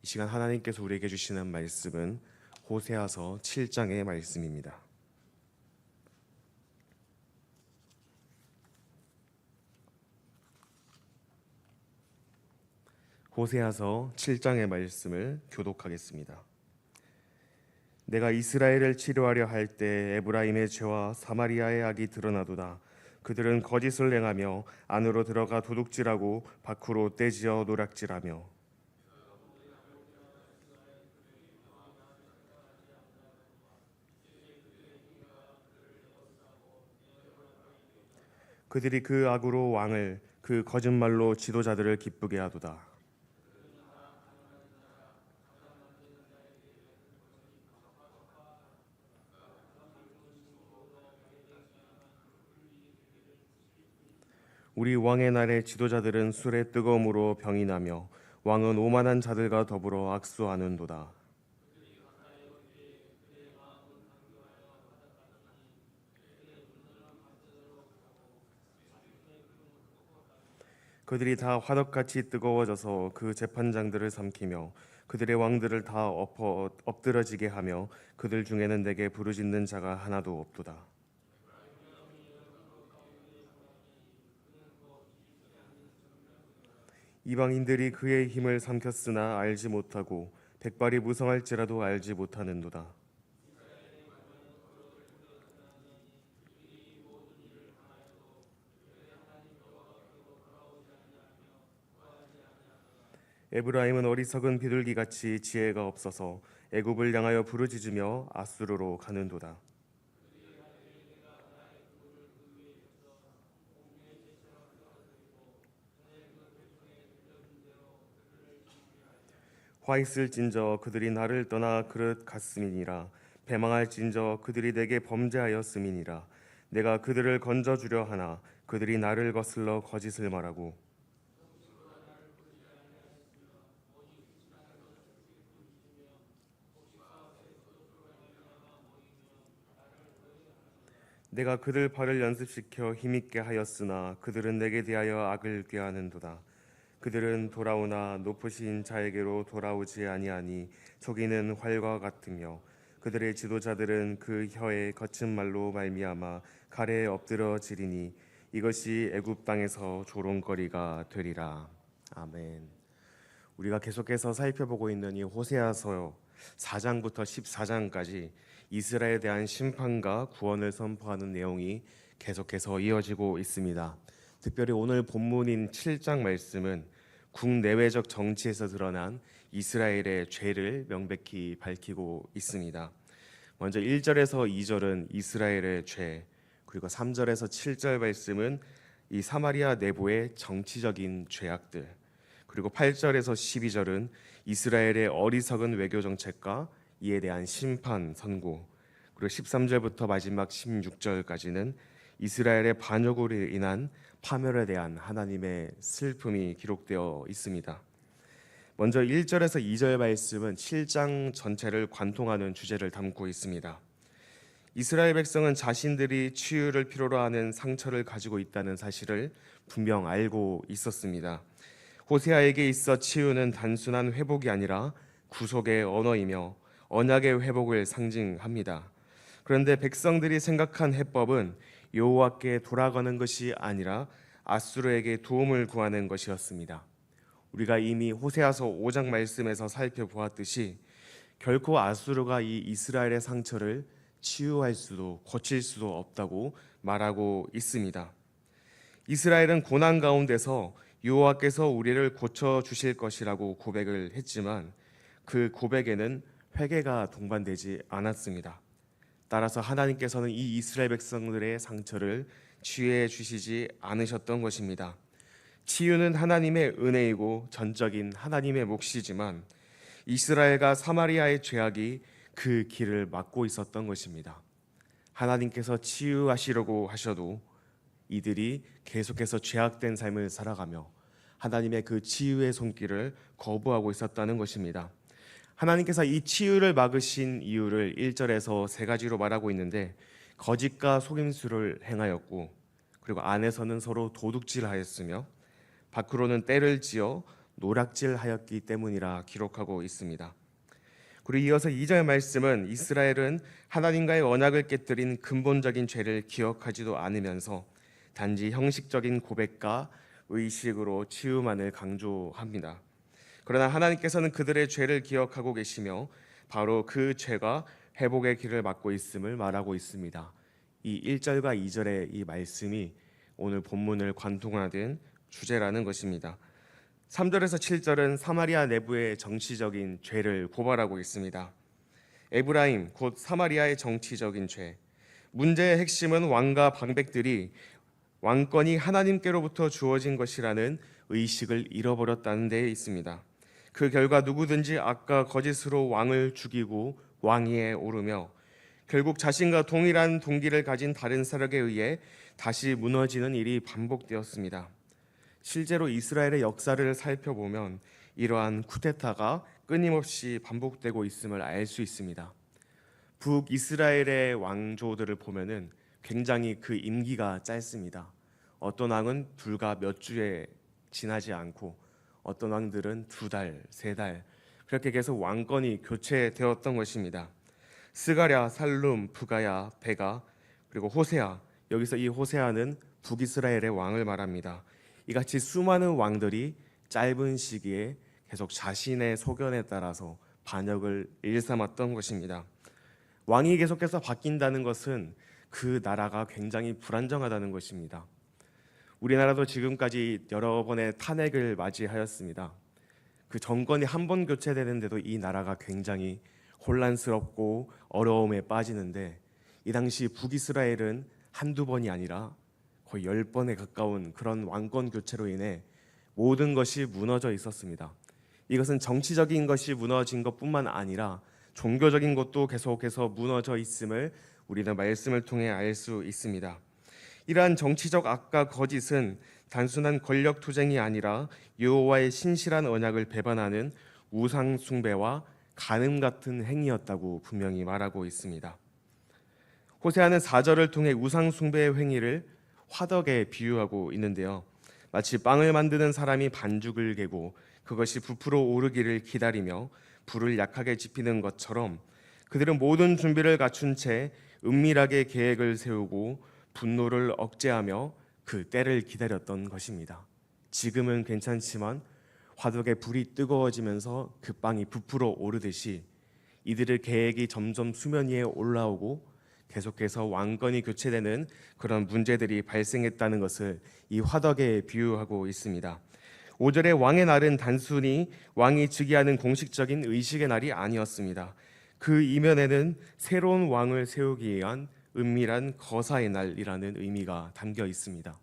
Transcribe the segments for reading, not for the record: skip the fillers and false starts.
이 시간 하나님께서 우리에게 주시는 말씀은 호세아서 7장의 말씀입니다. 호세아서 7장의 말씀을 교독하겠습니다. 내가 이스라엘을 치료하려 할 때 에브라임의 죄와 사마리아의 악이 드러나도다. 그들은 거짓을 행하며 안으로 들어가 도둑질하고 밖으로 떼지어 노략질하며 그들이 그 악으로 왕을 그 거짓말로 지도자들을 기쁘게 하도다. 우리 왕의 날에 지도자들은 술의 뜨거움으로 병이 나며 왕은 오만한 자들과 더불어 악수하는도다. 그들이 다 화덕같이 뜨거워져서 그 재판장들을 삼키며 그들의 왕들을 다 엎드러지게 하며 그들 중에는 내게 부르짖는 자가 하나도 없도다. 이방인들이 그의 힘을 삼켰으나 알지 못하고 백발이 무성할지라도 알지 못하는도다. 에브라임은 어리석은 비둘기같이 지혜가 없어서 애굽을 향하여 부르짖으며 아수르로 가는도다. 화 있을진저 그들이 나를 떠나 그릇 같음이니라. 배망할진저 그들이 내게 범죄하였음이니라. 내가 그들을 건져주려 하나 그들이 나를 거슬러 거짓을 말하고 내가 그들 발을 연습시켜 힘있게 하였으나 그들은 내게 대하여 악을 꾀하는도다. 그들은 돌아오나 높으신 자에게로 돌아오지 아니하니 속이는 활과 같으며 그들의 지도자들은 그 혀의 거친 말로 말미암아 칼에 엎드러지리니 이것이 애굽 땅에서 조롱거리가 되리라. 아멘. 우리가 계속해서 살펴보고 있는 이 호세아서 4장부터 14장까지 이스라엘에 대한 심판과 구원을 선포하는 내용이 계속해서 이어지고 있습니다. 특별히 오늘 본문인 7장 말씀은 국내외적 정치에서 드러난 이스라엘의 죄를 명백히 밝히고 있습니다. 먼저 1절에서 2절은 이스라엘의 죄, 그리고 3절에서 7절 말씀은 이 사마리아 내부의 정치적인 죄악들, 그리고 8절에서 12절은 이스라엘의 어리석은 외교 정책과 이에 대한 심판 선고, 그리고 13절부터 마지막 16절까지는 이스라엘의 반역으로 인한 파멸에 대한 하나님의 슬픔이 기록되어 있습니다. 먼저 1절에서 2절 말씀은 7장 전체를 관통하는 주제를 담고 있습니다. 이스라엘 백성은 자신들이 치유를 필요로 하는 상처를 가지고 있다는 사실을 분명 알고 있었습니다. 호세아에게 있어 치유는 단순한 회복이 아니라 구속의 언어이며 언약의 회복을 상징합니다. 그런데 백성들이 생각한 해법은 여호와께 돌아가는 것이 아니라 아수르에게 도움을 구하는 것이었습니다. 우리가 이미 호세아서 5장 말씀에서 살펴보았듯이 결코 아수르가 이 이스라엘의 상처를 치유할 수도 고칠 수도 없다고 말하고 있습니다. 이스라엘은 고난 가운데서 여호와께서 우리를 고쳐 주실 것이라고 고백을 했지만 그 고백에는 회개가 동반되지 않았습니다. 따라서 하나님께서는 이 이스라엘 백성들의 상처를 치유해 주시지 않으셨던 것입니다. 치유는 하나님의 은혜이고 전적인 하나님의 몫이지만 이스라엘과 사마리아의 죄악이 그 길을 막고 있었던 것입니다. 하나님께서 치유하시려고 하셔도 이들이 계속해서 죄악된 삶을 살아가며 하나님의 그 치유의 손길을 거부하고 있었다는 것입니다. 하나님께서 이 치유를 막으신 이유를 1절에서 세 가지로 말하고 있는데, 거짓과 속임수를 행하였고, 그리고 안에서는 서로 도둑질하였으며, 밖으로는 때를 지어 노략질하였기 때문이라 기록하고 있습니다. 그리고 이어서 2절 말씀은 이스라엘은 하나님과의 언약을 깨뜨린 근본적인 죄를 기억하지도 않으면서 단지 형식적인 고백과 의식으로 치유만을 강조합니다. 그러나 하나님께서는 그들의 죄를 기억하고 계시며 바로 그 죄가 회복의 길을 막고 있음을 말하고 있습니다. 이 1절과 2절의 이 말씀이 오늘 본문을 관통하는 주제라는 것입니다. 3절에서 7절은 사마리아 내부의 정치적인 죄를 고발하고 있습니다. 에브라임 곧 사마리아의 정치적인 죄. 문제의 핵심은 왕과 방백들이 왕권이 하나님께로부터 주어진 것이라는 의식을 잃어버렸다는 데에 있습니다. 그 결과 누구든지 악과 거짓으로 왕을 죽이고 왕위에 오르며 결국 자신과 동일한 동기를 가진 다른 세력에 의해 다시 무너지는 일이 반복되었습니다. 실제로 이스라엘의 역사를 살펴보면 이러한 쿠데타가 끊임없이 반복되고 있음을 알 수 있습니다. 북이스라엘의 왕조들을 보면은 굉장히 그 임기가 짧습니다. 어떤 왕은 불과 몇 주에 지나지 않고 어떤 왕들은 2달, 3달 그렇게 계속 왕권이 교체되었던 것입니다. 스가랴, 살룸, 부가야, 베가 그리고 호세아, 여기서 이 호세아는 북이스라엘의 왕을 말합니다. 이같이 수많은 왕들이 짧은 시기에 계속 자신의 소견에 따라서 반역을 일삼았던 것입니다. 왕이 계속해서 바뀐다는 것은 그 나라가 굉장히 불안정하다는 것입니다. 우리나라도 지금까지 여러 번의 탄핵을 맞이하였습니다. 그 정권이 한 번 교체되는데도 이 나라가 굉장히 혼란스럽고 어려움에 빠지는데 이 당시 북이스라엘은 한두 번이 아니라 거의 10번에 가까운 그런 왕권 교체로 인해 모든 것이 무너져 있었습니다. 이것은 정치적인 것이 무너진 것뿐만 아니라 종교적인 것도 계속해서 무너져 있음을 우리는 말씀을 통해 알 수 있습니다. 이러한 정치적 악과 거짓은 단순한 권력 투쟁이 아니라 여호와의 신실한 언약을 배반하는 우상 숭배와 간음 같은 행위였다고 분명히 말하고 있습니다. 호세아는 4절을 통해 우상 숭배의 행위를 화덕에 비유하고 있는데요. 마치 빵을 만드는 사람이 반죽을 개고 그것이 부풀어 오르기를 기다리며 불을 약하게 지피는 것처럼 그들은 모든 준비를 갖춘 채 은밀하게 계획을 세우고 분노를 억제하며 그 때를 기다렸던 것입니다. 지금은 괜찮지만 화덕에 불이 뜨거워지면서 그 빵이 부풀어 오르듯이 이들의 계획이 점점 수면 위에 올라오고 계속해서 왕권이 교체되는 그런 문제들이 발생했다는 것을 이 화덕에 비유하고 있습니다. 5절의 왕의 날은 단순히 왕이 즉위하는 공식적인 의식의 날이 아니었습니다. 그 이면에는 새로운 왕을 세우기 위한 은밀한 거사의 날이라는 의미가 담겨 있습니다.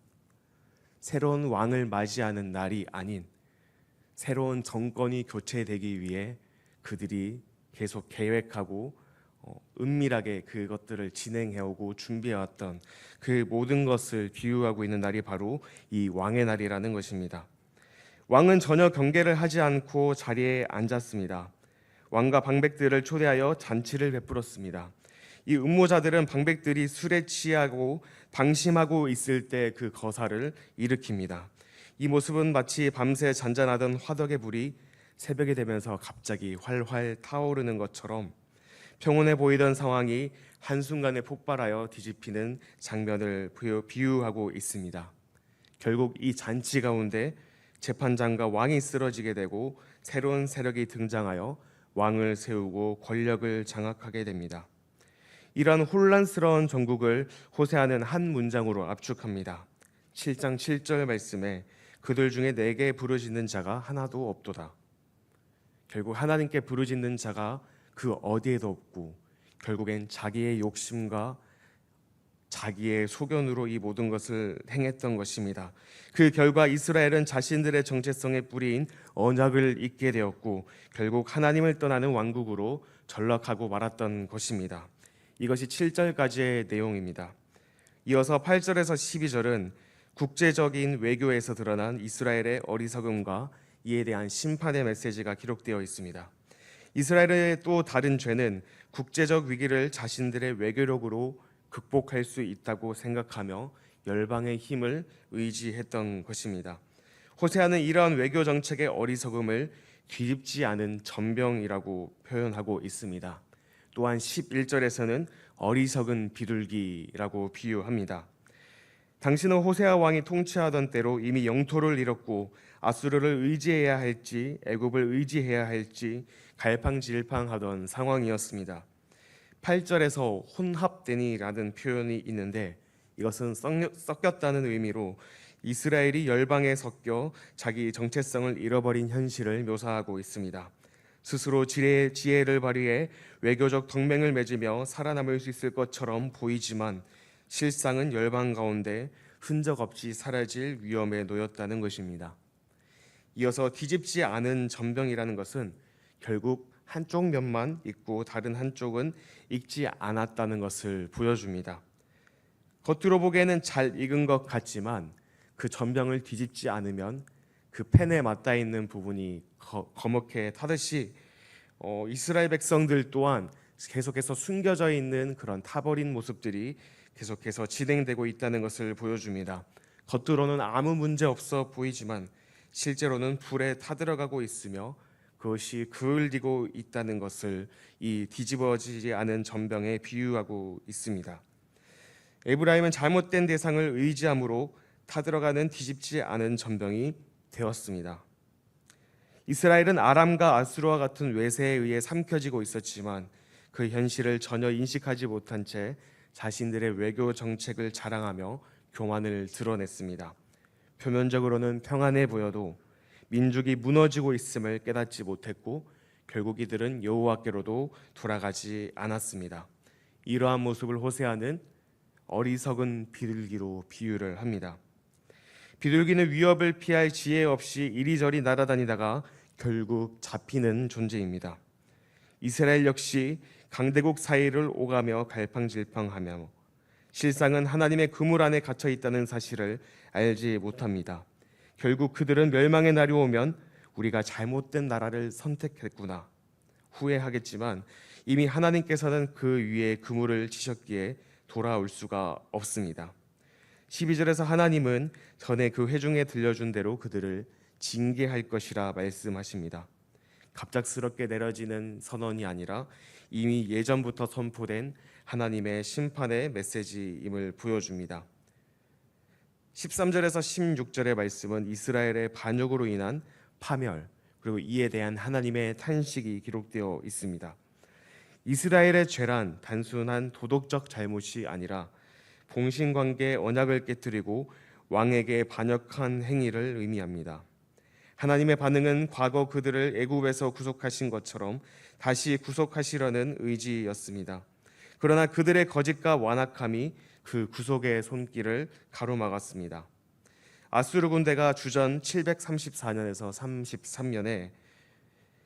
새로운 왕을 맞이하는 날이 아닌 새로운 정권이 교체되기 위해 그들이 계속 계획하고 은밀하게 그것들을 진행해오고 준비해왔던 그 모든 것을 비유하고 있는 날이 바로 이 왕의 날이라는 것입니다. 왕은 전혀 경계를 하지 않고 자리에 앉았습니다. 왕과 방백들을 초대하여 잔치를 베풀었습니다. 이 음모자들은 방백들이 술에 취하고 방심하고 있을 때 그 거사를 일으킵니다. 이 모습은 마치 밤새 잔잔하던 화덕의 불이 새벽이 되면서 갑자기 활활 타오르는 것처럼 평온해 보이던 상황이 한순간에 폭발하여 뒤집히는 장면을 비유하고 있습니다. 결국 이 잔치 가운데 재판장과 왕이 쓰러지게 되고 새로운 세력이 등장하여 왕을 세우고 권력을 장악하게 됩니다. 이러한 혼란스러운 전국을 호세아는 한 문장으로 압축합니다. 7장 7절 말씀에 그들 중에 내게 부르짖는 자가 하나도 없도다. 결국 하나님께 부르짖는 자가 그 어디에도 없고 결국엔 자기의 욕심과 자기의 소견으로 이 모든 것을 행했던 것입니다. 그 결과 이스라엘은 자신들의 정체성의 뿌리인 언약을 잊게 되었고 결국 하나님을 떠나는 왕국으로 전락하고 말았던 것입니다. 이것이 7절까지의 내용입니다. 이어서 8절에서 12절은 국제적인 외교에서 드러난 이스라엘의 어리석음과 이에 대한 심판의 메시지가 기록되어 있습니다. 이스라엘의 또 다른 죄는 국제적 위기를 자신들의 외교력으로 극복할 수 있다고 생각하며 열방의 힘을 의지했던 것입니다. 호세아는 이러한 외교 정책의 어리석음을 뒤집지 않은 전병이라고 표현하고 있습니다. 또한 11절에서는 어리석은 비둘기라고 비유합니다. 당신은 호세아 왕이 통치하던 때로 이미 영토를 잃었고 아수르를 의지해야 할지 애굽을 의지해야 할지 갈팡질팡하던 상황이었습니다. 8절에서 혼합되니라는 표현이 있는데 이것은 섞였다는 의미로 이스라엘이 열방에 섞여 자기 정체성을 잃어버린 현실을 묘사하고 있습니다. 스스로 지혜를 발휘해 외교적 동맹을 맺으며 살아남을 수 있을 것처럼 보이지만 실상은 열방 가운데 흔적 없이 사라질 위험에 놓였다는 것입니다. 이어서 뒤집지 않은 전병이라는 것은 결국 한쪽 면만 익고 다른 한쪽은 익지 않았다는 것을 보여줍니다. 겉으로 보기에는 잘 익은 것 같지만 그 전병을 뒤집지 않으면 그 팬에 맞닿아 있는 부분이 거먹게 타듯이 이스라엘 백성들 또한 계속해서 숨겨져 있는 그런 타버린 모습들이 계속해서 진행되고 있다는 것을 보여줍니다. 겉으로는 아무 문제 없어 보이지만 실제로는 불에 타들어가고 있으며 그것이 그을리고 있다는 것을 이 뒤집어지지 않은 전병에 비유하고 있습니다. 에브라임은 잘못된 대상을 의지함으로 타들어가는 뒤집지 않은 전병이 되었습니다. 이스라엘은 아람과 아수르와 같은 외세에 의해 삼켜지고 있었지만 그 현실을 전혀 인식하지 못한 채 자신들의 외교 정책을 자랑하며 교만을 드러냈습니다. 표면적으로는 평안해 보여도 민족이 무너지고 있음을 깨닫지 못했고 결국 이들은 여호와께로도 돌아가지 않았습니다. 이러한 모습을 호세아는 어리석은 비둘기로 비유를 합니다. 비둘기는 위협을 피할 지혜 없이 이리저리 날아다니다가 결국 잡히는 존재입니다. 이스라엘 역시 강대국 사이를 오가며 갈팡질팡하며 실상은 하나님의 그물 안에 갇혀 있다는 사실을 알지 못합니다. 결국 그들은 멸망의 날이 오면 우리가 잘못된 나라를 선택했구나 후회하겠지만 이미 하나님께서는 그 위에 그물을 치셨기에 돌아올 수가 없습니다. 12절에서 하나님은 전에 그 회중에 들려준 대로 그들을 징계할 것이라 말씀하십니다. 갑작스럽게 내려지는 선언이 아니라 이미 예전부터 선포된 하나님의 심판의 메시지임을 보여줍니다. 13절에서 16절의 말씀은 이스라엘의 반역으로 인한 파멸 그리고 이에 대한 하나님의 탄식이 기록되어 있습니다. 이스라엘의 죄란 단순한 도덕적 잘못이 아니라 봉신관계 언약을 깨뜨리고 왕에게 반역한 행위를 의미합니다. 하나님의 반응은 과거 그들을 애굽에서 구속하신 것처럼 다시 구속하시려는 의지였습니다. 그러나 그들의 거짓과 완악함이 그 구속의 손길을 가로막았습니다. 아수르 군대가 주전 734년에서 33년에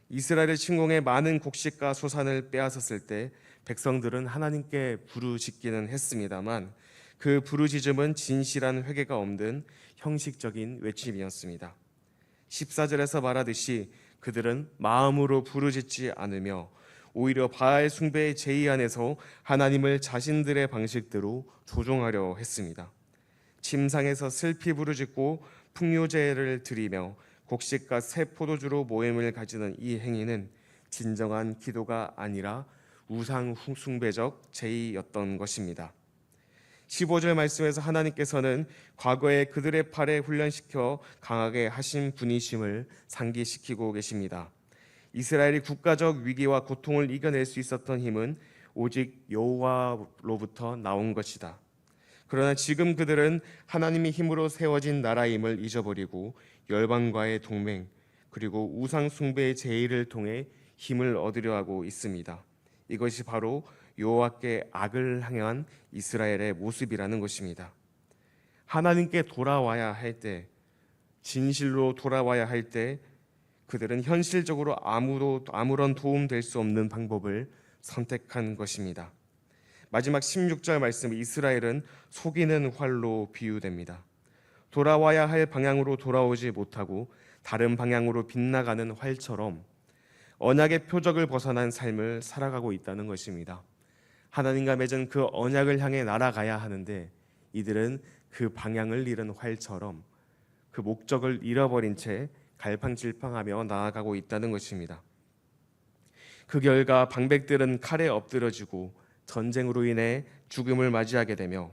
이스라엘을 침공해 많은 곡식과 소산을 빼앗았을 때 백성들은 하나님께 부르짖기는 했습니다만 그 부르짖음은 진실한 회개가 없는 형식적인 외침이었습니다. 14절에서 말하듯이 그들은 마음으로 부르짖지 않으며 오히려 바알 숭배의 제의 안에서 하나님을 자신들의 방식대로 조종하려 했습니다. 침상에서 슬피 부르짖고 풍요제를 드리며 곡식과 새 포도주로 모임을 가지는 이 행위는 진정한 기도가 아니라 우상 숭배적 제의였던 것입니다. 15절 말씀에서 하나님께서는 과거에 그들의 팔에 훈련시켜 강하게 하신 분이심을 상기시키고 계십니다. 이스라엘이 국가적 위기와 고통을 이겨낼 수 있었던 힘은 오직 여호와로부터 나온 것이다. 그러나 지금 그들은 하나님의 힘으로 세워진 나라임을 잊어버리고 열방과의 동맹 그리고 우상 숭배의 제의를 통해 힘을 얻으려 하고 있습니다. 이것이 바로 여호와께 악을 향한 이스라엘의 모습이라는 것입니다. 하나님께 돌아와야 할 때, 진실로 돌아와야 할 때 그들은 현실적으로 아무런 도움 될 수 없는 방법을 선택한 것입니다. 마지막 16절 말씀, 이스라엘은 속이는 활로 비유됩니다. 돌아와야 할 방향으로 돌아오지 못하고 다른 방향으로 빗나가는 활처럼 언약의 표적을 벗어난 삶을 살아가고 있다는 것입니다. 하나님과 맺은 그 언약을 향해 날아가야 하는데 이들은 그 방향을 잃은 활처럼 그 목적을 잃어버린 채 갈팡질팡하며 나아가고 있다는 것입니다. 그 결과 방백들은 칼에 엎드러지고 전쟁으로 인해 죽음을 맞이하게 되며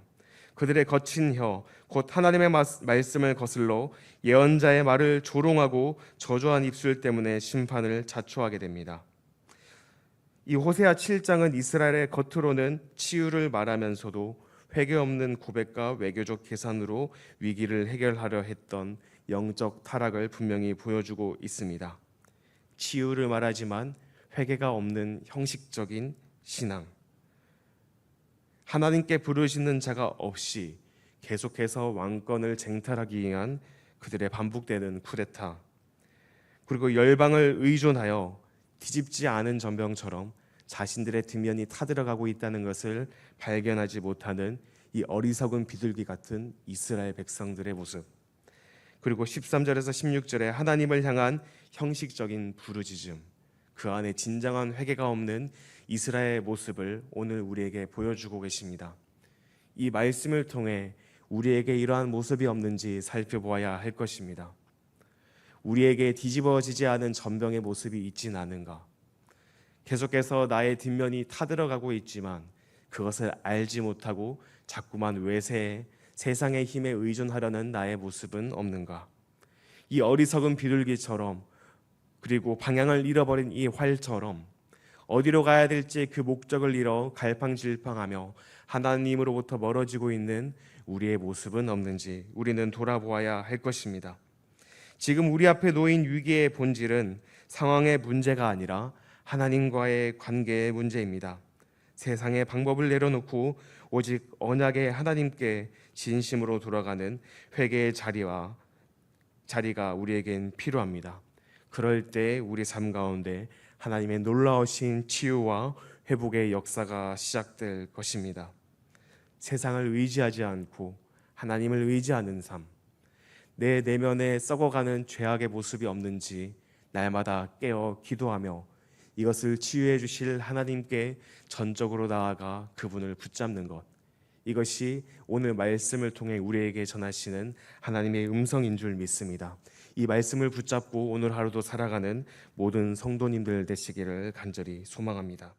그들의 거친 혀, 곧 하나님의 말씀을 거슬러 예언자의 말을 조롱하고 저주한 입술 때문에 심판을 자초하게 됩니다. 이 호세아 7장은 이스라엘의 겉으로는 치유를 말하면서도 회개 없는 고백과 외교적 계산으로 위기를 해결하려 했던 영적 타락을 분명히 보여주고 있습니다. 치유를 말하지만 회개가 없는 형식적인 신앙, 하나님께 부르시는 자가 없이 계속해서 왕권을 쟁탈하기 위한 그들의 반복되는 쿠데타, 그리고 열방을 의존하여 뒤집지 않은 전병처럼 자신들의 뒷면이 타들어가고 있다는 것을 발견하지 못하는 이 어리석은 비둘기 같은 이스라엘 백성들의 모습, 그리고 13절에서 16절에 하나님을 향한 형식적인 부르짖음, 그 안에 진정한 회개가 없는 이스라엘의 모습을 오늘 우리에게 보여주고 계십니다. 이 말씀을 통해 우리에게 이러한 모습이 없는지 살펴보아야 할 것입니다. 우리에게 뒤집어지지 않은 전병의 모습이 있진 않은가? 계속해서 나의 뒷면이 타들어가고 있지만 그것을 알지 못하고 자꾸만 외세에 세상의 힘에 의존하려는 나의 모습은 없는가? 이 어리석은 비둘기처럼, 그리고 방향을 잃어버린 이 활처럼 어디로 가야 될지 그 목적을 잃어 갈팡질팡하며 하나님으로부터 멀어지고 있는 우리의 모습은 없는지 우리는 돌아보아야 할 것입니다. 지금 우리 앞에 놓인 위기의 본질은 상황의 문제가 아니라 하나님과의 관계의 문제입니다. 세상의 방법을 내려놓고 오직 언약의 하나님께 진심으로 돌아가는 회개의 자리가 우리에겐 필요합니다. 그럴 때 우리 삶 가운데 하나님의 놀라우신 치유와 회복의 역사가 시작될 것입니다. 세상을 의지하지 않고 하나님을 의지하는 삶, 내 내면에 썩어가는 죄악의 모습이 없는지 날마다 깨어 기도하며 이것을 치유해 주실 하나님께 전적으로 나아가 그분을 붙잡는 것, 이것이 오늘 말씀을 통해 우리에게 전하시는 하나님의 음성인 줄 믿습니다. 이 말씀을 붙잡고 오늘 하루도 살아가는 모든 성도님들 되시기를 간절히 소망합니다.